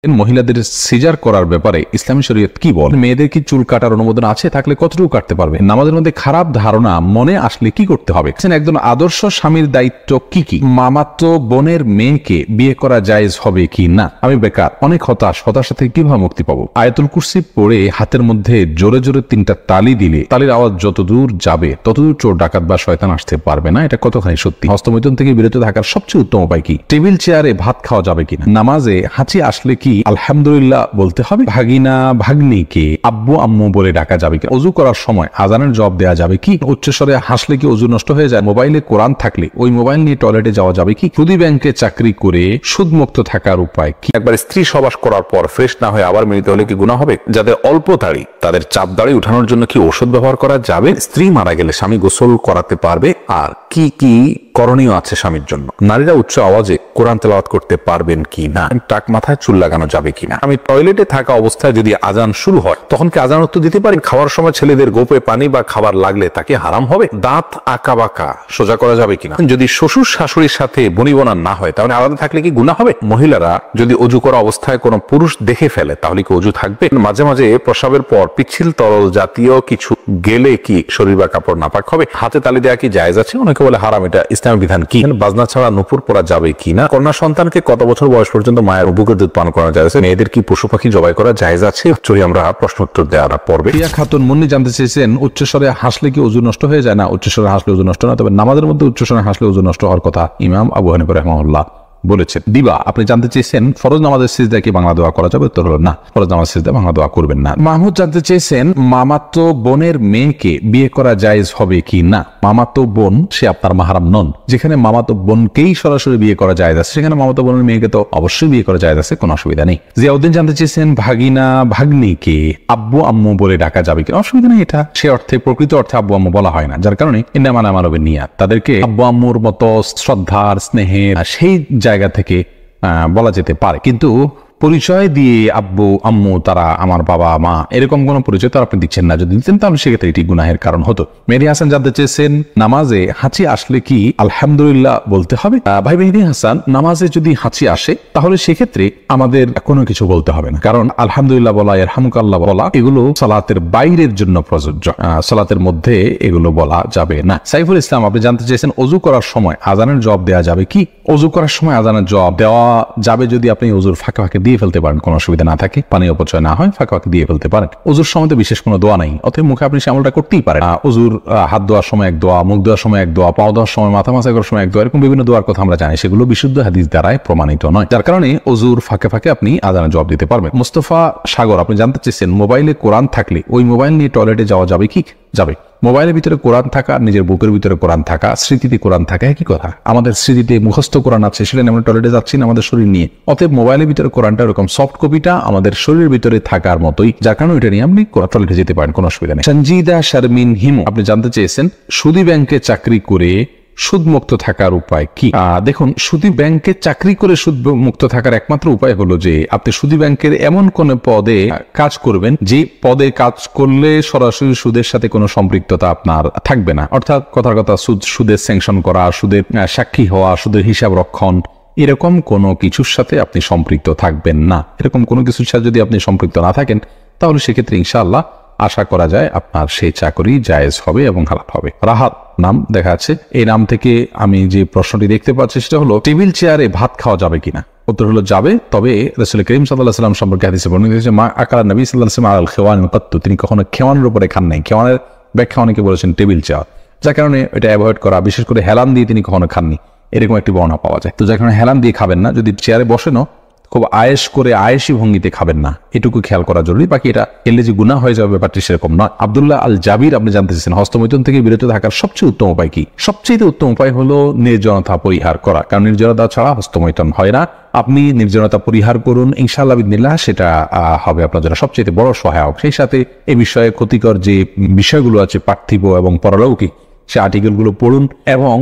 মহিলাদের সিজার করার ব্যাপারে ইসলামী শরীয়ত কি বলে? মেয়েদের কি চুল কাটার অনুমোদন আছে? থাকলে কতটুকু কাটতে পারবে? নামাজের মধ্যে খারাপ ধারণা মনে আসলে কি করতে হবে? একজন আদর্শ স্বামীর দায়িত্ব কি কি? মামাতো বোনের মেয়েকে বিয়ে করা জায়েজ হবে কি না? আমি বেকার, অনেক হতাশা থেকে কিভাবে মুক্তি পাবো? আয়াতুল কুরসি পড়ে হাতের মধ্যে জোরে জোরে 3টা তালি দিলে তালির আওয়াজ যতদূর যাবে ততদূর চোর ডাকাত বা শয়তান আসতে পারবে না। এটা কতখানি সত্যি? হস্তমৈথুন থেকে বিরত থাকার সবচেয়ে উত্তম উপায় কি? টেবিল চেয়ারে ভাত খাওয়া যাবে কিনা? নামাজে হাঁচি আসলে কি আলহামদুলিল্লাহ বলতে হবে? ভাগিনা ভাগ্নিকে আব্বু আম্মু বলে ডাকা যাবে কি? ওযু করার সময় আজানের জবাব দেওয়া যাবে কি? উচ্চস্বরে হাসলে কি ওযু নষ্ট হয়ে যায়? মোবাইলে কোরআন থাকলে ওই মোবাইল নিয়ে টয়লেটে যাওয়া যাবে কি? সুদী ব্যাংকে চাকরি করে সুদমুক্ত থাকার উপায় কি? একবার স্ত্রী সবাস করার পর ফ্রেশ না হয়ে আবার মিলিত হলে কি গুনাহ হবে? যাদের অল্প দাড়ি তাদের চাপ দাড়ি উঠানোর জন্য কি ঔষধ ব্যবহার করা যাবে? স্ত্রী মারা গেলে স্বামী গোসল করাতে পারবে? আর কি কি করণীয় আছে স্বামীর জন্য? নারীরা উচ্চ আওয়াজে কোরআন তেলাওয়াত করতে পারবেন কি না? টাক মাথায় চুল লাগানো যাবে কিনা? আমি টয়লেটে থাকা অবস্থায় যদি আজান শুরু হয় তখন কি আজান উত্তর দিতে পারি? খাওয়ার সময় ছেলেদের গোপে পানি বা খাবার লাগলে তাকে হারাম হবে? দাঁত আঁকা বাঁকা সোজা করা যাবে কিনা? যদি শ্বশুর শাশুড়ির সাথে বনিবনা না হয় তাহলে আলাদা থাকলে কি গুনাহ হবে? মহিলারা যদি অজু করা অবস্থায় কোনো পুরুষ দেখে ফেলে তাহলে কি অজু থাকবে? মাঝে মাঝে প্রস্রাবের পর পিচ্ছিল তরল জাতীয় কিছু গেলে কি শরীর বা কাপড় নাপাক হবে? হাতে তালি দেওয়া কি জায়েজ আছে? অনেকে বলে হারাম। এটা ইসলামের বিধান কি? বাজনা ছাড়া নুপুর পরা যাবে কিনা? কন্যা সন্তানকে কত বছর বয়স পর্যন্ত মায়ের বুকের দুধ পান করা যায়? মেয়েদের কি পশু পাখি জবাই করা জায়েজ আছে? চলি আমরা প্রশ্ন উত্তর দেওয়ার পর্বে। প্রিয়া খাতুন মুন্নি জানতে চেয়েছেন, উচ্চস্বরে হাসলে কি ওযু নষ্ট হয়ে যায়? না, উচ্চস্বরে হাসলে ওযু নষ্ট না, তবে নামাজের মধ্যে উচ্চস্বরে হাসলে ওযু নষ্ট হওয়ার কথা ইমাম আবু হানিফা রাহিমাহুল্লাহ বলেছেন। দিবা আপনি জানতে চেয়েছেন ফরজ নামাজের সিজদা কি বাংলা দোয়া করা যাবে? উত্তর হলো না, ফরজ নামাজ সিজদা বাংলা দোয়া করবেন না। মাহমুদ জানতে চেয়েছেন মামাতো বোনের মেয়েকে বিয়ে করা জায়েজ হবে কি না? মামাতো বোন সে আপনার মাহারাম নন। যেখানে মামাতো বোনকেই সরাসরি বিয়ে করা জায়েজ আছে সেখানে মামাতো বোনের মেয়েকে তো অবশ্যই বিয়ে করা জায়েজ আছে, কোনো অসুবিধা নেই। জিয়াউদ্দিন জানতে চেয়েছেন ভাগিনা ভাগ্নিকে আব্বু আম্মু বলে ডাকা যাবে কি? অসুবিধা নেই। এটা সে অর্থে প্রকৃত অর্থে আব্বু আম্মু বলা হয় না, যার কারণে ইন্নামা মানবের নিয়াত তাদেরকে আব্বু আম্মুর মতো শ্রদ্ধার স্নেহের সেই জায়গা থেকে বলা যেতে পারে, কিন্তু পরিচয় দিয়ে আব্বু আম্মু তারা আমার বাবা মা এরকম কোন পরিচয় তারা আপনি দিচ্ছেন না। যদি দিতেন তাহলে সেক্ষেত্রে এটি গুনাহের কারণ হতো। মেহেদী হাসান জানতে চেয়েছেন নামাজে হাঁচি আসলে কি আলহামদুলিল্লাহ বলতে হবে? ভাই মেহেদী হাসান, নামাজে যদি হাঁচি আসে তাহলে সেক্ষেত্রে আমাদের কোনো কিছু বলতে হবে না, কারণ আলহামদুলিল্লাহ বলা, ইরহামুকাল্লাহ বলা এগুলো সালাতের বাইরের জন্য প্রযোজ্য, সালাতের মধ্যে এগুলো বলা যাবে না। সাইফুল ইসলাম আপনি জানতে চেয়েছেন ওযু করার সময় আজানের জবাব দেওয়া যাবে কি? ওযু করার সময় আজানের জবাব দেওয়া যাবে যদি আপনি ওযুর ফাঁকে ফাঁকে দিয়ে ফেলতে পারেন, কোনো অসুবিধা না থাকে, পানি অপচয় না হয়, ফাঁকে ফাঁকে দিয়ে ফেলতে পারেন। ওযুর সময় তো বিশেষ কোনো দোয়া নাই, অতএব মুখে আপনি আমলটা করতেই পারেন। ওযুর হাত ধোয়ার সময় এক দোয়া, মুখ ধোয়ার সময় এক দোয়া, পাও ধোয়ার সময়, মাথা মাসা করার সময় এক দোয়া, এরকম বিভিন্ন দোয়ার কথা আমরা জানি, সেগুলো বিশুদ্ধ হাদিস দ্বারাই প্রমাণিত নয়, যার কারণে ওযুর ফাঁকে ফাঁকে আপনি আজানের জবাব দিতে পারবেন। মুস্তফা সাগর আপনি জানতে চেয়েছেন মোবাইলে কোরআন থাকলে ওই মোবাইল নিয়ে টয়লেটে যাওয়া যাবে কি? যাবে। মোবাইলের ভিতরে কোরআন থাকা, নিজের বুকের ভিতরে কোরআন থাকা, স্মৃতিতে কোরআন থাকা একই কথা। আমাদের স্মৃতিতে মুখস্থ কোরআন আছে, সেটা আমরা টয়লেটে যাচ্ছি না আমাদের শরীর নিয়ে, অতএব মোবাইলের ভিতরে কোরআনটা এরকম সফট কপিটা আমাদের শরীরের ভিতরে থাকার মতোই, যার কারণে এটা নিয়ে আপনি টয়লেটে যেতে পারেন, কোনো অসুবিধা নেই। সঞ্জিদা শারমিন হিমু আপনি জানতে চেয়েছেন সুদী ব্যাংকে চাকরি করে সুদমুক্ত থাকার উপায় কি? দেখুন, সুদী ব্যাংকে চাকরি করে সুদমুক্ত থাকার একমাত্র উপায় হলো যে আপনি সুদী ব্যাংকের এমন কোন পদে কাজ করবেন যে পদে কাজ করলে সরাসরি সুদের সাথে কোনো সম্পৃক্ততা আপনার থাকবে না। অর্থাৎ কথার কথা সুদের স্যাংশন করা, সুদের সাক্ষী হওয়া, সুদের হিসাব রক্ষণ, এরকম কোনো কিছুর সাথে আপনি সম্পৃক্ত থাকবেন না। এরকম কোনো কিছুর সাথে যদি আপনি সম্পৃক্ত না থাকেন তাহলে সেক্ষেত্রে ইনশাআল্লাহ আশা করা যায় আপনার সেই চাকরি জায়েজ হবে এবং হালাল হবে। রাহাত নাম দেখা আছে, এই নাম থেকে আমি যে প্রশ্নটি দেখতে পাচ্ছি সেটা হলো টেবিল চেয়ারে ভাত খাওয়া যাবে কিনা? উত্তর হলো যাবে, তবে রাসূল করিম সাল্লাল্লাহু আলাইহি ওয়াসাল্লাম সম্পর্কে হাদিসে বর্ণিত হয়েছে মা আকালা নবী সাল্লাল্লাহু আলাইহি ওয়াসাল্লাম আল খিওয়ান কাত্তু, তিনি কখনো খেওয়ানের উপরে খান নাই। খেওয়ানের ব্যাখ্যা অনেকে বলেছেন টেবিল চেয়ার, যার কারণে এটা অ্যাভয়েড করা, বিশেষ করে হেলান দিয়ে তিনি কখনো খাননি এরকম একটি বর্ণনা পাওয়া যায়। তো যার কারণে হেলান দিয়ে খাবেন না, যদি চেয়ারে বসেনও খুব আয়েশ করে আয়েশি ভঙ্গিতে খাবেন না, এটুকু খেয়াল করা জরুরি। বাকি এটা খেললে যে গুনাহ হয়ে যাবে ব্যাপারটি সেরকম নয়। আব্দুল্লাহ আল জাবির আপনি জানতে চেয়েছেন হস্তমৈথুন থেকে বিরত থাকার সবচেয়ে উত্তম উপায় কি? সবচেয়ে উত্তম উপায় হলো নির্জনতা পরিহার করা, কারণ নির্জনতা ছাড়া হস্তমৈথুন হয় না। আপনি নির্জনতা পরিহার করুন, ইনশাআল্লাহ বিদিনিল্লাহ সেটা হবে আপনার জন্য সবচেয়ে বড় সহায়ক। সেই সাথে এই বিষয়ে ক্ষতিকর যে বিষয়গুলো আছে পার্থিব এবং পরলৌকিক, সে আর্টিকেলগুলো পড়ুন এবং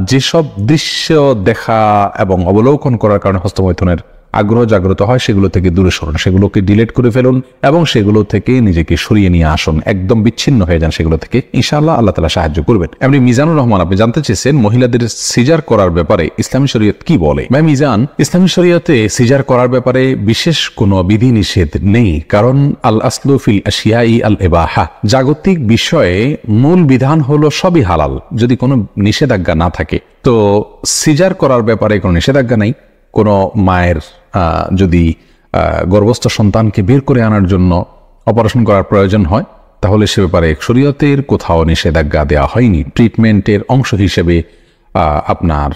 যেসব দৃশ্য দেখা এবং অবলোকন করার কারণে হস্তমৈথুনের আগ্রহ জাগ্রত হয় সেগুলো থেকে দূরে সরুন, সেগুলোকে ডিলিট করে ফেলুন এবং সেগুলো থেকে নিজেকে সরিয়ে নিয়ে আসুন, একদম বিচ্ছিন্ন হয়ে যান সেগুলো থেকে। ইনশাআল্লাহ আল্লাহ তাআলা সাহায্য করবেন। এমনি মিজানুর রহমান, আপনি জানতে চেয়েছেন মহিলাদের সিজার করার ব্যাপারে ইসলামী শরীয়ত কি বলে। ভাই মিজান, ইসলামী শরীয়তে সিজার করার ব্যাপারে বিশেষ কোনো বিধি নিষেধ নেই, কারণ আল আসলু ফিল আশিয়াই আল ইবাহা, জাগতিক বিষয়ে মূল বিধান হলো সবই হালাল যদি কোনো নিষেধাজ্ঞা না থাকে। তো সিজার করার ব্যাপারে কোনো নিষেধাজ্ঞা নাই। কোনো মায়ের যদি গর্ভস্থ সন্তানকে বের করে আনার জন্য অপারেশন করার প্রয়োজন হয় তাহলে সে ব্যাপারে শরীয়তের কোথাও নিষেধাজ্ঞা দেওয়া হয়নি। ট্রিটমেন্টের অংশ হিসেবে আপনার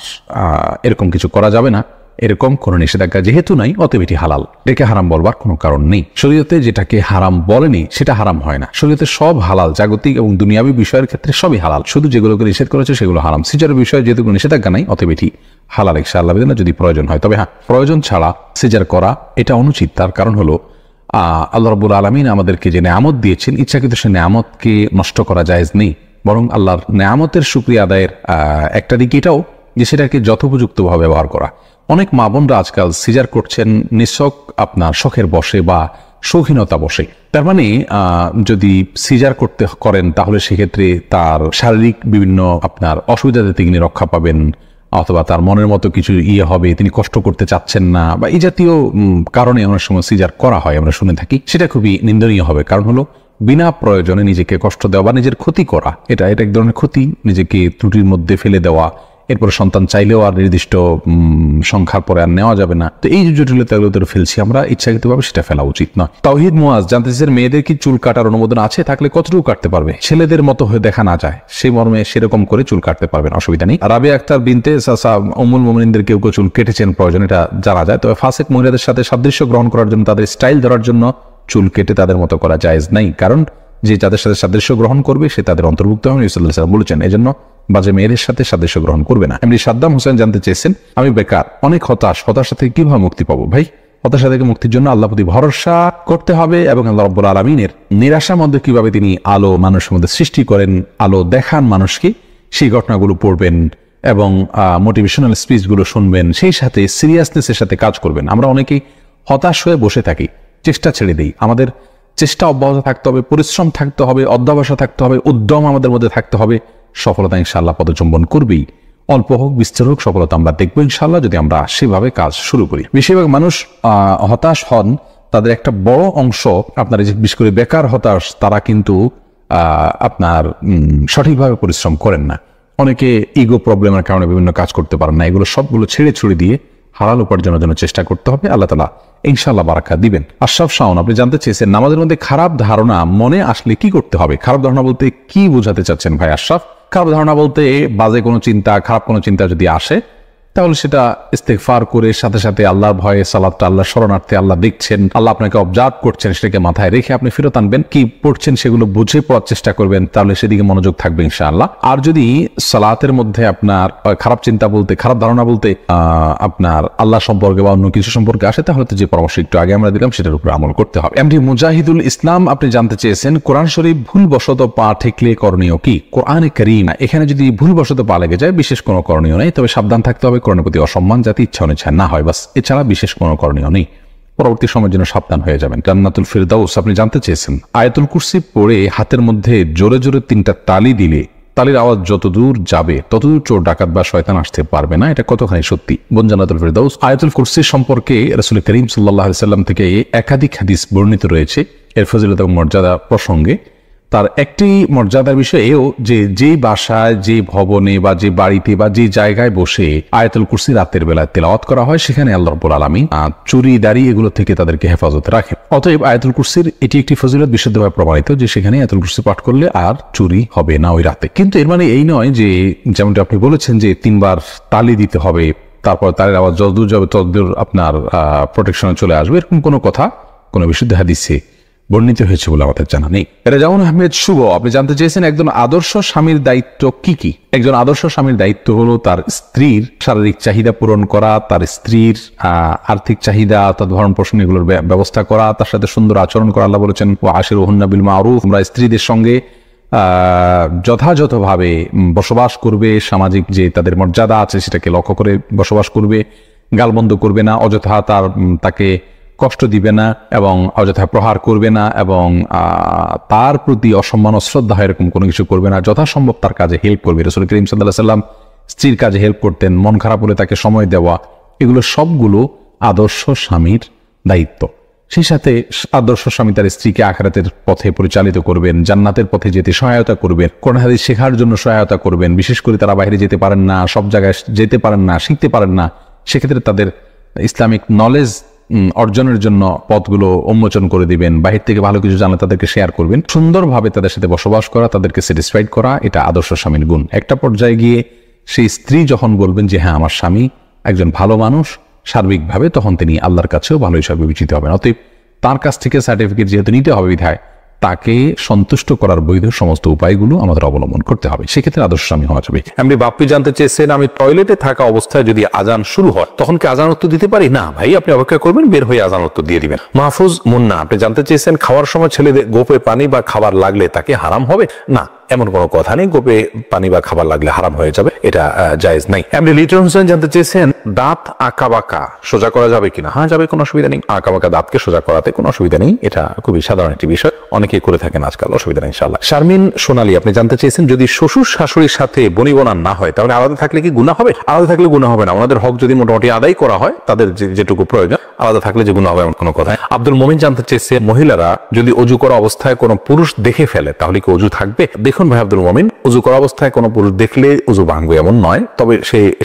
এরকম কিছু করা যাবে না, এরকম কোনো নিষেধাজ্ঞা যেহেতু নাই অতএব এটি হালাল। এটাকে হারাম বলবার কোনো কারণ নেই। শরীয়তে যেটাকে হারাম বলেনি সেটা হারাম হয় না। শরীয়তে সব হালাল, জাগতিক এবং দুনিয়াবী বিষয়ের ক্ষেত্রে সবই হালাল, শুধু যেগুলোকে নিষেধ করেছে সেগুলো হারাম। সিজারের বিষয়ে যেহেতু কোনো নিষেধাজ্ঞা নাই অতএব এটি হালাল ইনশাআল্লাহ যদি প্রয়োজন হয়। তবে হ্যাঁ, প্রয়োজন ছাড়া সিজার করা এটা অনুচিত। তার কারণ হলো আল্লাহ রাব্বুল আলামিন আমাদেরকে যে নেয়ামত দিয়েছেন, ইচ্ছাকৃত সে নেয়ামতকে নষ্ট করা জায়েজ নেই, বরং আল্লাহর নেয়ামতের শুকরিয়া আদায়ের একটা দিক এটাও যে সেটাকে যথোপযুক্তভাবে ব্যবহার করা। অনেক মা বোনরা আজকাল সিজার করছেন নিছক আপনার শখের বশে বা শৌখিনতা বসে। তার মানে যদি সিজার করেন তাহলে সেক্ষেত্রে তার শারীরিক বিভিন্ন আপনার অসুবিধা থেকে তিনি রক্ষা পাবেন, অথবা তার মনের মতো কিছু হবে, তিনি কষ্ট করতে চাচ্ছেন না, বা এই জাতীয় কারণে অনেক সময় সিজার করা হয়, আমরা শুনে থাকি। সেটা খুবই নিন্দনীয় হবে। কারণ হলো বিনা প্রয়োজনে নিজেকে কষ্ট দেওয়া বা নিজের ক্ষতি করা, এটা এক ধরনের ক্ষতি। নিজেকে ত্রুটির মধ্যে ফেলে দেওয়া, এরপর সন্তান চাইলেও আর নির্দিষ্ট সংখ্যার পরে আর নেওয়া যাবে না। তো এই যে জটিলতাগুলো ফেলছি আমরা ইচ্ছাকৃতভাবে, সেটা ফেলা উচিত নয়। তাওহিদ মুয়াজ জানতে চাইছেন মেয়েদের কি চুল কাটার অনুমোদন আছে, থাকলে কতটুকু কাটতে পারবে? ছেলেদের মতো হয়ে দেখা না যায় সেই মর্মে সেরকম করে চুল কাটতে পারবেন, অসুবিধা নেই। রাবিয়া আক্তার বিনতে উম্মুল মুমিনিনদের কেউ চুল কেটেছেন প্রয়োজন, এটা জানা যায়। তবে ফাসিক মহিলাদের সাথে সাদৃশ্য গ্রহণ করার জন্য, তাদের স্টাইল ধরার জন্য চুল কেটে তাদের মতো করা জায়েজ নাই, কারণ যে যাদের সাথে সাদৃশ্য গ্রহণ করবে সে তাদের অন্তর্ভুক্ত হবে, নবী সাল্লাল্লাহু আলাইহি ওয়াসাল্লাম বলেছেন। এজন্য বাজে মেয়েদের সাথে সাদৃশ্য গ্রহণ করবে না। এমনি সাদ্দাম হোসেন জানতে চেয়েছেন আমি বেকার, অনেক হতাশা থেকে কিভাবে মুক্তি পাবো? ভাই, হতাশা থেকে মুক্তির জন্য আল্লাহর প্রতি ভরসা করতে হবে এবং আল্লাহ রাব্বুল আলামিনের নিরাশার মধ্যে কিভাবে তিনি আলো মানুষের মধ্যে সৃষ্টি করেন, আলো দেখান মানুষকে, সেই ঘটনাগুলো পড়বেন এবং মোটিভেশনাল স্পিচগুলো শুনবেন, সেই সাথে সিরিয়াসনেসের সাথে কাজ করবেন। আমরা অনেকেই হতাশ হয়ে বসে থাকি, চেষ্টা ছেড়ে দিই। আমাদের চেষ্টা অব্যাহত থাকতে হবে, পরিশ্রম থাকতে হবে, অধ্যবসায় থাকতে হবে, উদ্যম আমাদের মধ্যে থাকতে হবে। সফলতা ইনশাআল্লাহ পদচুম্বন করবেই, অল্প হোক বিস্তর হোক সফলতা আমরা দেখবো ইনশাআল্লাহ, যদি আমরা সেভাবে কাজ শুরু করি। বেশিরভাগ মানুষ হতাশ হন, তাদের একটা বড় অংশ আপনার বিশেষ করে বেকার হতাশ, তারা কিন্তু আপনার সঠিকভাবে পরিশ্রম করেন না। অনেকে ইগো প্রবলেমের কারণে বিভিন্ন কাজ করতে পারেন না। এগুলো সবগুলো ছেড়ে ছুড়ে দিয়ে হালাল উপার্জনের জন্য চেষ্টা করতে হবে। আল্লাহ তাআলা ইনশাআল্লাহ বারাকা দিবেন। আশরাফ শাওন, আপনি জানতে চেয়েছেন নামাজের মধ্যে খারাপ ধারণা মনে আসলে কি করতে হবে? খারাপ ধারণা বলতে কি বোঝাতে চাচ্ছেন ভাই আশরাফ? খারাপ ধারণা বলতে বাজে কোনো চিন্তা, খারাপ কোনো চিন্তা যদি আসে তাহলে সেটা ইস্তেগফার করে সাথে সাথে আল্লাহর ভয়ে সালাতটা, আল্লাহ শরণার্থে, আল্লাহ দেখছেন, আল্লাহ আপনাকে অবজার্ভ করছেন, সেটাকে মাথায় রেখে আপনি ফেরত আনবেন। কি পড়ছেন সেগুলো বুঝে পড়ার চেষ্টা করবেন, তাহলে সেদিকে মনোযোগ থাকবে ইনশাআল্লাহ। আর যদি সালাতের মধ্যে আপনার খারাপ চিন্তা বলতে, খারাপ ধারণা বলতে আপনার আল্লাহ সম্পর্কে বা অন্য কিছু সম্পর্কে আসে, তাহলে তো যে পরামর্শ একটু আগে আমরা দিলাম সেটার উপর আমল করতে হবে। এমডি মুজাহিদুল ইসলাম, আপনি জানতে চেয়েছেন কোরআন শরীফ ভুলবশত পা ঠেকলে করণীয় কি? কোরআনে কারীম এখানে যদি ভুলবশত পা লেগে যায় বিশেষ কোনো করণীয় নেই, তবে সাবধান থাকতে হবে কোরআনের প্রতি অসম্মান যাতে ইচ্ছা অনিচ্ছা না হয়, বাস। এছাড়া বিশেষ কোনো করণীয় নেই। পরবর্তী সময়ের জন্য সাবধান হয়ে যাবেন। জান্নাতুল ফিরদাউস, আপনি জানতে চেয়েছেন আয়াতুল কুরসি পড়ে হাতের মধ্যে জোরে জোরে 3টা তালি দিলে তালির আওয়াজ যতদূর যাবে ততদূর চোর ডাকাত বা শয়তান আসতে পারবে না, এটা কতখানি সত্যি? বোন জান্নাতুল ফিরদাউস, আয়াতুল কুরসি সম্পর্কে রাসূল করিম সাল্লাল্লাহু আলাইহি ওয়াসাল্লাম থেকে একাধিক হাদিস বর্ণিত রয়েছে এর ফজিলত এবং মর্যাদা প্রসঙ্গে। তার একটি মর্যাদার বিষয় এও যে যেই বাসায়, যে ভবনে বা যে বাড়িতে বা যে জায়গায় বসে আয়াতুল কুরসি রাতের বেলায় তেলাওয়াত করা হয় সেখানে আল্লাহ রাব্বুল আলামিন চুরি দাড়ি এগুলো থেকে তাদেরকে হেফাজতে রাখেন। অতএব আয়াতুল কুরসির এটি একটি ফজিলত বিশুদ্ধভাবে প্রমাণিত যে সেখানে আয়াতুল কুরসি পাঠ করলে আর চুরি হবে না ওই রাতে। কিন্তু এর মানে এই নয় যে যেমনটা আপনি বলেছেন যে 3বার তালি দিতে হবে, তারপর তালের আওয়াজ যতদূর যাবে ততদূর আপনার প্রোটেকশনে চলে আসবে, এরকম কোনো কথা কোনো বিশুদ্ধ হাদিসে বর্ণিত হয়েছে বলে আমাদের জানা নেই। রেজাউন আহমেদ শুভ, আপনি জানতে চেয়েছেন একজন আদর্শ স্বামীর দায়িত্ব কি কি? একজন আদর্শ স্বামীর দায়িত্ব হলো তার স্ত্রীর শারীরিক চাহিদা পূরণ করা, তার স্ত্রীর আর্থিক চাহিদা, তার ভরণ পোষণ এগুলোর ব্যবস্থা করা, তার সাথে সুন্দর আচরণ করা। আল্লাহ বলেছেন ওয়া আশিরুহুন্না বিল মারুফ, আমরা স্ত্রীদের সঙ্গে যথাযথভাবে বসবাস করবে, সামাজিক যে তাদের মর্যাদা আছে সেটাকে লক্ষ্য করে বসবাস করবে, গালমন্দ করবে না, অযথা তাকে কষ্ট দিবে না এবং অযথা প্রহার করবে না এবং তার প্রতি অসম্মান অশ্রদ্ধা এরকম কোনো কিছু করবে না, যথাসম্ভব তার কাজে হেল্প করবে। রাসূল করিম সাল্লাল্লাহু আলাইহি ওয়াসাল্লাম স্ত্রীর কাজে হেল্প করতেন, মন খারাপ হলে তাকে সময় দেওয়া, এগুলো সবগুলো আদর্শ স্বামীর দায়িত্ব। সেই সাথে আদর্শ স্বামী তার স্ত্রীকে আখিরাতের পথে পরিচালিত করবেন, জান্নাতের পথে যেতে সহায়তা করবেন, কোরআন হাদিস শেখার জন্য সহায়তা করবেন। বিশেষ করে তারা বাইরে যেতে পারেন না, সব জায়গায় যেতে পারেন না, শিখতে পারেন না, সেক্ষেত্রে তাদের ইসলামিক নলেজ অর্জনের জন্য পথগুলো উন্মোচন করে দিবেন। বাহির থেকে ভালো কিছু জানলে তাদেরকে শেয়ার করবেন। সুন্দরভাবে তাদের সাথে বসবাস করা, তাদেরকে স্যাটিসফাইড করা, এটা আদর্শ স্বামীর গুণ। একটা পর্যায়ে গিয়ে সেই স্ত্রী যখন বলবেন যে হ্যাঁ আমার স্বামী একজন ভালো মানুষ সার্বিকভাবে, তখন তিনি আল্লাহর কাছেও ভালো হিসাবে বিবেচিত হবেন। অতএব তার কাছ থেকে সার্টিফিকেট যেহেতু নিতে হবে বিধায় তাকে সন্তুষ্ট করার বৈধ সমস্ত উপায়গুলো আমাদের অবলম্বন করতে হবে, সেক্ষেত্রে আদর্শ স্বামী হওয়া যাবে। এমনি বাপ্পি জানতে চেয়েছেন, আমি টয়লেটে থাকা অবস্থায় যদি আজান শুরু হয় তখন কি আজান উত্তর দিতে পারি? না ভাই, আপনি অপেক্ষা করবেন, বের হয়ে আজান উত্তর দিয়ে দিবেন। মাহফুজ মুন্না আপনি জানতে চেয়েছেন, খাওয়ার সময় ছেলেদের গোপে পানি বা খাবার লাগলে তাকে হারাম হবে? না, এমন কোনো কথা নেই, গোপে পানি বা খাবার লাগলে হারাম হয়ে যাবে, এটা জায়েজ নাই। এমনি লিটন হোসেন জানতে চেয়েছেন, দাঁত আঁকা বাঁকা সোজা করা যাবে কিনা? হ্যাঁ যাবে, কোনো অসুবিধা নেই। আঁকা বাঁকা দাঁতকে সোজা করাতে কোনো অসুবিধা নেই, এটা খুবই সাধারণ একটি বিষয়, অনেকেই করে থাকেন আজকাল, অসুবিধা নেই ইনশাআল্লাহ। শারমিন সোনালী আপনি জানতে চেয়েছেন, যদি শ্বশুর শাশুড়ির সাথে বনিবনা না হয় তাহলে আলাদা থাকলে কি গুনাহ হবে? আলাদা থাকলে গুনাহ হবে না, ওনাদের হক যদি মোটামুটি আদায় করা হয়, তাদের যেটুকু প্রয়োজন, আলাদা থাকলে যে গুনাহ হবে এমন কোনো কথা। আব্দুল মোমিন জানতে চেয়েছে, মহিলারা যদি অজু করা অবস্থায় কোনো পুরুষ দেখে ফেলে তাহলে কি অজু থাকবে? দেখুন ভাই আব্দুল মোমিন, অজু করা অবস্থায় কোনো পুরুষ দেখলে অজু ভাঙবে এমন নয়, তবে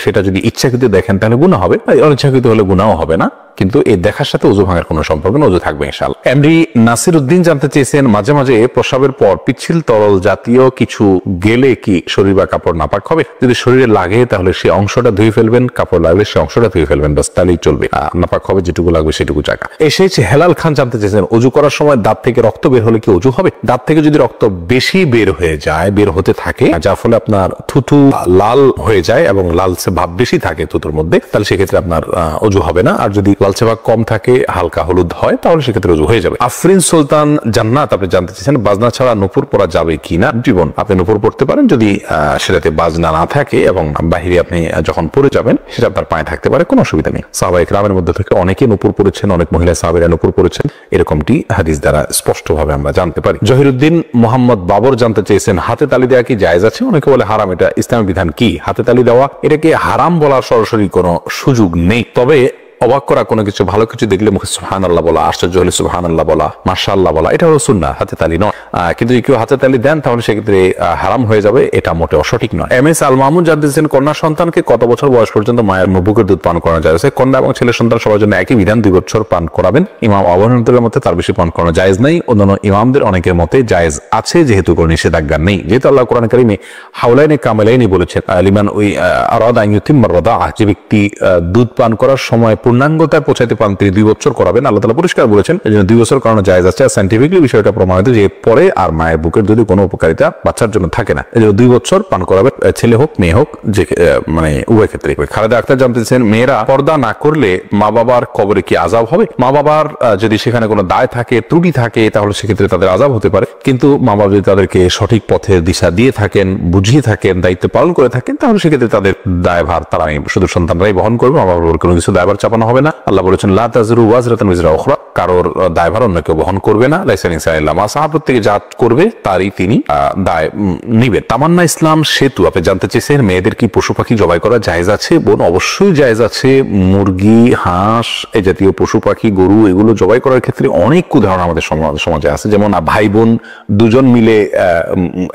সেটা যদি ইচ্ছাকৃত দেখেন তাহলে গুনাহ হবে, অনিচ্ছাকৃত হলে গুনাহ হবে না, কিন্তু এই দেখার সাথে অজু ভাঙার কোনো সম্পর্ক না, অজু থাকবে ইনশাআল্লাহ। এমডি নাসির উদ্দিন জানতে চেয়েছেন, মাঝে মাঝে প্রস্রাবের পর পিচ্ছিল তরল জাতীয় কিছু গেলে কি শরীর বা কাপড় নাপাক হবে? যদি শরীরে লাগে তাহলে সে অংশটা ধুয়ে ফেলবেন, কাপড় লাগলে সে অংশটা ধুয়ে ফেলবেন, বাস তাহলেই চলবে, নাপাক হবে যেটুকু লাগবে সেটুকু জায়গা। এসেছে হেলাল খান জানতে চেয়েছেন, অজু করার সময় দাঁত থেকে রক্ত বের হলে কি অজু হবে? দাঁত থেকে যদি রক্ত বেশি বের হয়ে যায়, বের হতে থাকে, যার ফলে আপনার থুথু লাল হয়ে যায় এবং লালচে ভাব বেশি থাকে থুতুর মধ্যে, তাহলে সেক্ষেত্রে আপনার অজু হবে না। আর যদি লালচে ভাব কম থাকে, হালকা হলুদ হয়, তাহলে সেক্ষেত্রে অজু হয়ে যাবে। আফরিন সুলতান জান্নাত আপনি জানতে চেয়েছেন, বাজনা ছাড়া নূপুর পরা যাবে কিনা? জীবন আপনি নূপুর পড়তে পারেন যদি সেটাতে বাজনা না থাকে এবং বাহিরে আপনি যখন পড়ে যাবেন সেটা আপনার পায়ে থাকতে পারে, কোনো অসুবিধা নেই। সাহাবায়ে কেরামের মধ্যে থেকে অনেকে নূপুর পড়েছেন, অনেক মহিলা সাহাবীরা নূপুর পড়েছেন, এরকমটি হাদিস দ্বারা স্পষ্টভাবে আমরা জানতে পারি। জহিরুদ্দিন মোহাম্মদ বাবর জানতে চেয়েছেন, হাতে তালি দেওয়া কি জায়েজ আছে? অনেকে বলে হারাম, এটা ইসলামী বিধান কি? হাতে তালি দেওয়া এটাকে হারাম বলার সরাসরি কোনো সুযোগ নেই, তবে অবাক করা কোনো কিছু, ভালো কিছু দেখলে মুখে সুবহানাল্লাহ বলা, আশ্চর্য হলে সুবহানাল্লাহ বলা, মাশাআল্লাহ বলা, এটা হলো সুন্নাহ, হাতে তালি নয়। কিন্তু কেউ হাতে তালি দেন তাহলে সেক্ষেত্রে হারাম হয়ে যাবে, এটা মোটেও সঠিক নয়। এম এস আল মাহমুদ জানতেছেন, কন্যা সন্তানকে কত বছর বয়স পর্যন্ত মায়ের বুকের দুধ পান করানো যায়? কন্যা এবং ছেলে সন্তান সবার জন্য একই বিধান, 2 বছর পান করাবেন। ইমাম আবু হানিফার মতে তার বেশি পান করানো জায়েজ নাই, অন্যান্য ইমামদের অনেকের মতে জায়েজ আছে, যেহেতু কোনো নিষেধাজ্ঞা নেই, যেহেতু আল্লাহ কোরআন কারীমে হাওলাইনে কামেলাইনি বলেছেন, লিমান ওই আরাদা আন ইউতিম্মার রাদাআহ, যে ব্যক্তি দুধ পান করার সময় পূর্ণাঙ্গতায় পৌঁছাতে পান তিনি 2 বছর করাবেন। আল্লাহ তাআলা পরিষ্কার বলেছেন, এজন্য 2 বছর করানো জায়েজ আছে। সায়েন্টিফিক্যালি বিষয়টা প্রমাণিত যে পরে আর মায়ের বুকের দুধে কোনো উপকারিতা বাচ্চার জন্য থাকে না, এজন্য 2 বছর পান করাবেন, ছেলে হোক মেয়ে হোক, যে মানে উভয় ক্ষেত্রে। খালেদা আক্তার জানতেছেন, মেয়েরা পর্দা না করলে মা বাবার কবরে কি আযাব হবে? মা বাবার যদি সেখানে কোনো দায় থাকে, ত্রুটি থাকে, তাহলে সেক্ষেত্রে তাদের আযাব হতে পারে, কিন্তু মা বাবা যদি তাদেরকে সঠিক পথের দিশা দিয়ে থাকেন, বুঝিয়ে থাকেন, দায়িত্ব পালন করে থাকেন, তাহলে সেক্ষেত্রে তাদের দায়ভার তারা শুধু সন্তানরাই বহন করবে, মা বাবার কোনো কিছু দায়ভার চাপানো হবে না। আল্লাহ বলেছেন, লা তাজরু ওয়াজরাতুন উযরা উখরা, কারোর দায়ভার অন্য কেউ বহন করবে না। লাইসা লিনসান ইল্লা মা সাআ, প্রত্যেকে যা করবে তারই তিনি দায় নিবেন। তামান্না ইসলাম সেতু আপনি জানতে চেয়েছেন, মেয়েদের কি পশু পাখি জবাই করা জায়েজ আছে? বোন, অবশ্যই জায়েজ আছে। মুরগি, হাঁস, এই জাতীয় পশু পাখি, গরু, এগুলো জবাই করার ক্ষেত্রে অনেক উদাহরণ আমাদের সমাজে আছে। যেমন ভাই বোন দুজন মিলে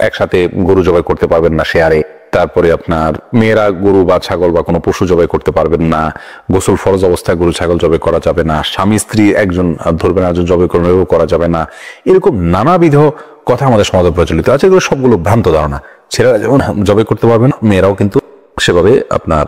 একসাথে গরু জবাই করতে পারবেন না শেয়ারে, তারপরে আপনার মেয়েরা গরু বা ছাগল বা কোনো পশু জবাই করতে পারবেন না, গোসল ফরজ অবস্থায় গরু ছাগল জবাই করা যাবে না, স্বামী স্ত্রী একজন ধরবেন একজন জবাই করবেন করা যাবে না, এরকম নানাবিধ কথা আমাদের সমাজে প্রচলিত আছে। এগুলো সবগুলো ভ্রান্ত ধারণা। ছেলেরা যেমন জবাই করতে পারবেন, মেয়েরাও কিন্তু সেভাবে আপনার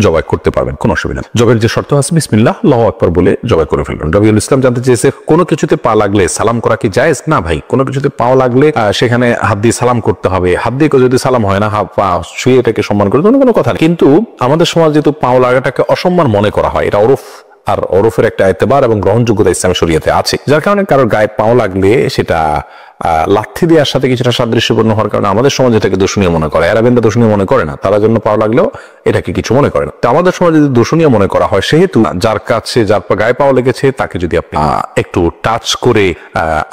জবাই করতে পারবেন, কোনো অসুবিধা নেই। জবের যে শর্ত আছে বিসমিল্লাহ আল্লাহু আকবার বলে জবাই করে ফেলবেন। রবিউল ইসলাম জানতে চেয়েছে, কোনো কিছুতে পা লাগলে সালাম করা কি জায়েজ? না ভাই, কোনো কিছুতে পা লাগলে সেখানে হাত দিয়ে সালাম করতে হবে। হাত দিয়ে যদি সালাম হয় না, পা ছুঁয়ে এটাকে সম্মান করে কোনো কথা নেই। কিন্তু আমাদের সমাজ যেহেতু পা লাগাটাকে অসম্মান মনে করা হয়, এটা ওরফ, আর ওরফের একটা এতেবার এবং গ্রহণযোগ্যতা ইসলামী শরীয়তে আছে, যার কারণে কারোর গায়ে পাও লাগলে সেটা লাথি দেওয়ার সাথে কিছুটা সাদৃশ্যপূর্ণ হওয়ার কারণে আমাদের সমাজ এটাকে দূষণীয় মনে করে, আরবেনরা দূষণীয় মনে করে না, তারা জন্য পাওয়া লাগলেও এটাকে কিছু মনে করে না। তো আমাদের সমাজে যদি দূষণীয় মনে করা হয়, সেহেতু যার কাছে যার গায়ে পাওয়া লেগেছে তাকে যদি আপনি একটু টাচ করে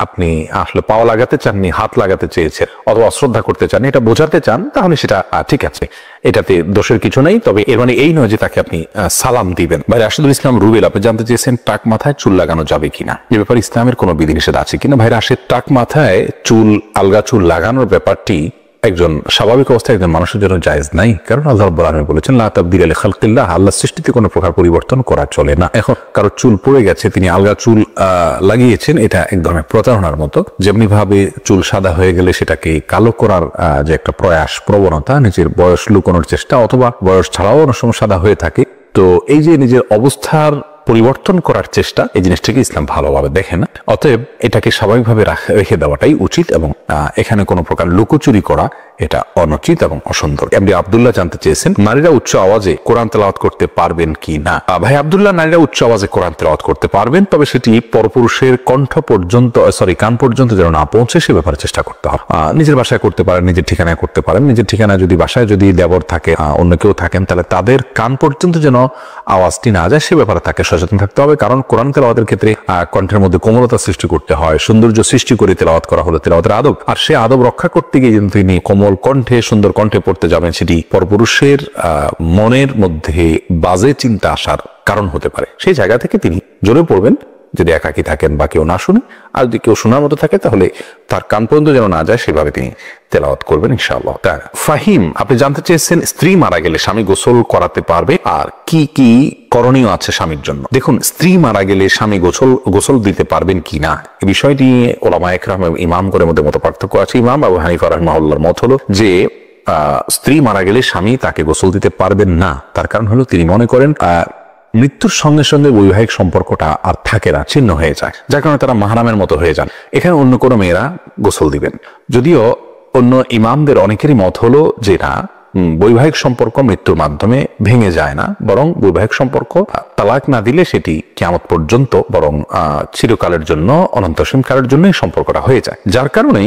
আপনি আসলে পাওয়া লাগাতে চাননি, হাত লাগাতে চেয়েছেন অথবা অশ্রদ্ধা করতে চান, এটা বোঝাতে চান, তাহলে সেটা ঠিক আছে, এটাতে দোষের কিছু নেই। তবে এর মানে এই নয় যে তাকে আপনি সালাম দিবেন। ভাই রাশেদুল ইসলাম রুবেল, আপনি জানতে চেয়েছেন টাক মাথায় চুল লাগানো যাবে কিনা, এ ব্যাপারে ইসলামের কোনো বিধিনিষেধ আছে কিনা। ভাই রাশেদ, টাক মাথায় চুল, আলগা চুল লাগানোর ব্যাপারটি একজন স্বাভাবিক অবস্থায় একজন মানুষের জন্য জায়েজ নাই, কারণ আল্লাহ রাব্বুল আলামিন বলেছেন লা তাবদীলা লিখালকিল্লাহ, আল্লাহর সৃষ্টিতে কোনো প্রকার পরিবর্তন করা চলে না। এখন কারো চুল পড়ে গেছে, তিনি আলগা চুল লাগিয়েছেন, এটা এক ধরনের প্রতারণার মতো। যেমনি ভাবে চুল সাদা হয়ে গেলে সেটাকে কালো করার যে একটা প্রয়াস, প্রবণতা, নিজের বয়স লুকানোর চেষ্টা, অথবা বয়স ছাড়াও অনেক সময় সাদা হয়ে থাকে, তো এই যে নিজের অবস্থার পরিবর্তন করার চেষ্টা, এই জিনিসটাকে ইসলাম ভালোভাবে দেখে না। অতএব এটাকে স্বাভাবিকভাবে রেখে দেওয়াটাই উচিত, এবং এখানে কোনো প্রকার লুকোচুরি করা এটা অনুচিত এবং অসুন্দর। এমডি আব্দুল্লাহ জানতে চেয়েছেন নারীরা উচ্চ আওয়াজে কোরআন তেলাওয়াত করতে পারবেন কি না। ভাই আব্দুল্লাহ, নারীরা উচ্চ আওয়াজে কোরআন তেলাওয়াত করতে পারবেন, তবে সেটি পরপুরুষের কণ্ঠ পর্যন্ত, কান পর্যন্ত যেন না পৌঁছে, সে ব্যাপারে চেষ্টা করতে হবে। নিজের বাসায় করতে পারেন, নিজের ঠিকানায় করতে পারেন। নিজের ঠিকানায় যদি বাসায় যদি দেবর থাকে, অন্য কেউ থাকেন, তাহলে তাদের কান পর্যন্ত যেন আওয়াজটি না যায়, সে ব্যাপারে তাকে সচেতন থাকতে হবে। কারণ কোরআন তেলাওয়াতের ক্ষেত্রে কণ্ঠের মধ্যে কোমলতা সৃষ্টি করতে হয়, সৌন্দর্য সৃষ্টি করে তেলাওয়াত করা হলো তেলাওয়াতের আদব। আর সে আদব রক্ষা করতে গিয়ে কিন্তু তিনি কোমল কণ্ঠে, সুন্দর কণ্ঠে পড়তে যাবেন, সেটি পরপুরুষের মনের মধ্যে বাজে চিন্তা আসার কারণ হতে পারে। সেই জায়গা থেকে তিনি জোরে পড়বেন, যদি একাকি থাকেন বা কেউ না শুনে, আর যদি কেউ শোনার মতো থাকে তাহলে তার কান পর্যন্ত যেন না যায়, সেভাবে তিনি তেলাওয়াত করবেন ইনশাআল্লাহ। ফাহিম, আপনি জানতে চেয়েছেন স্ত্রী মারা গেলে স্বামী গোসল করাতে পারবে আর কি কি করণীয় আছে স্বামীর জন্য। দেখুন, স্ত্রী মারা গেলে স্বামী গোসল দিতে পারবেন কি না, এই বিষয়টি ওলামায়ে কেরাম এবং ইমামগণের মধ্যে মত পার্থক্য আছে। ইমাম আবু হানিফা রাহিমাহুল্লাহর মত হলো যে স্ত্রী মারা গেলে স্বামী তাকে গোসল দিতে পারবেন না। তার কারণ হলো তিনি মনে করেন মৃত্যুর সঙ্গে সঙ্গে বৈবাহিক সম্পর্কটা আর থাকে না, ছিন্ন হয়ে যায়, যার কারণে তারা মাহরামের মতো হয়ে যান। এখানে অন্য কোনো মেয়েরা গোসল দিবেন। যদিও অন্য ইমামদের অনেকেরই মত হলো যে না, বৈবাহিক সম্পর্ক মৃত্যুর মাধ্যমে ভেঙে যায় না, বরং বৈবাহিক সম্পর্ক তালাক না দিলে সেটি কিয়ামত পর্যন্ত, বরং চিরকালের জন্য, অনন্তসীম কালের জন্য এই সম্পর্কটা হয়ে যায়। যার কারণে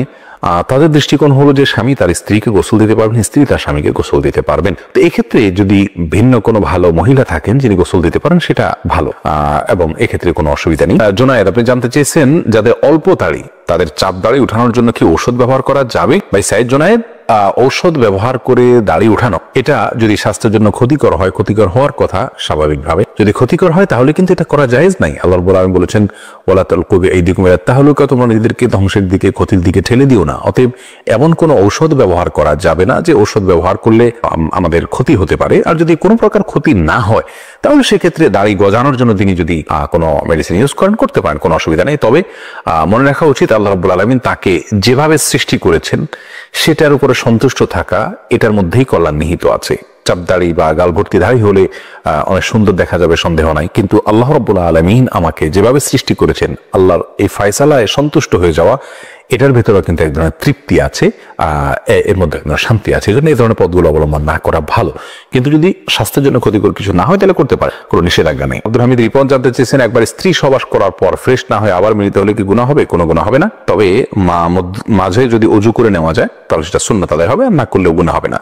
তাদের দৃষ্টিকোণ হলো যে স্বামী তার স্ত্রীকে গোসল দিতে পারবেন, স্ত্রী তার স্বামীকে গোসল দিতে পারবেন। তো এক্ষেত্রে যদি ভিন্ন কোনো ভালো মহিলা থাকেন যিনি গোসল দিতে পারেন, সেটা ভালো, এবং এক্ষেত্রে কোনো অসুবিধা নেই। জোনায়েদ, আপনি জানতে চেয়েছেন যাদের অল্প দাড়ি, তাদের চাপ দাড়ি উঠানোর জন্য কি ঔষধ ব্যবহার করা যাবে। ভাই সাইদ জোনায়েদ, ঔষধ ব্যবহার করে দাড়ি উঠানো, এটা যদি স্বাস্থ্যের জন্য ক্ষতিকর হয়, ক্ষতিকর হওয়ার কথা স্বাভাবিকভাবে, যদি ক্ষতিকর হয় তাহলে কিন্তু এটা করা জায়েজ নাই। আল্লাহ রাব্বুল আলামিন বলেছেন ওয়ালা তালকু বিআইদিকুম ইলা তাহলুকা, তোমরা নিজেদেরকে ধ্বংসের দিকে, ক্ষতির দিকে ঠেলে দিও না। অতএব এমন কোনো ঔষধ ব্যবহার করা যাবে না যে ঔষধ ব্যবহার করলে আমাদের ক্ষতি হতে পারে। আর যদি কোনো প্রকার ক্ষতি না হয়, তাহলে সেক্ষেত্রে দাড়ি গজানোর জন্য তিনি যদি কোনো মেডিসিন ইউজ করেন, করতে পারেন, কোনো অসুবিধা নেই। তবে মনে রাখা উচিত আল্লাহ রাব্বুল আলামিন তাকে যেভাবে সৃষ্টি করেছেন সেটার উপরে সন্তুষ্ট থাকা, এটার মধ্যেই কল্যাণ নিহিত আছে। চাপ দাড়ি বা গাল ভর্তি দাড়ি হলে অনেক সুন্দর দেখা যাবে, সন্দেহ নাই, কিন্তু আল্লাহ রাব্বুল আলামিন আমাকে যেভাবে সৃষ্টি করেছেন, আল্লাহর এই ফয়সালায় সন্তুষ্ট হয়ে যাওয়া, এটার ভেতরে কিন্তু এক ধরনের তৃপ্তি আছে, এর মধ্যে এক ধরনের শান্তি আছে। এই জন্য এই ধরনের পথগুলো অবলম্বন না করা ভালো। কিন্তু যদি স্বাস্থ্যের জন্য ক্ষতিকর কিছু না হয় তাহলে করতে পারে, কোনো নিষেধাজ্ঞা নেই। আব্দুল হামিদ রিপন জানতে চেয়েছেন একবার স্ত্রী সহবাস করার পর ফ্রেশ না হয়ে আবার মিলিত হলে কি গুনাহ হবে। কোনো গুনাহ হবে না, তবে মাঝে যদি ওযু করে নেওয়া যায় তাহলে সেটা সুন্নাত আদায় হবে, আর না করলেও গুনাহ হবে না।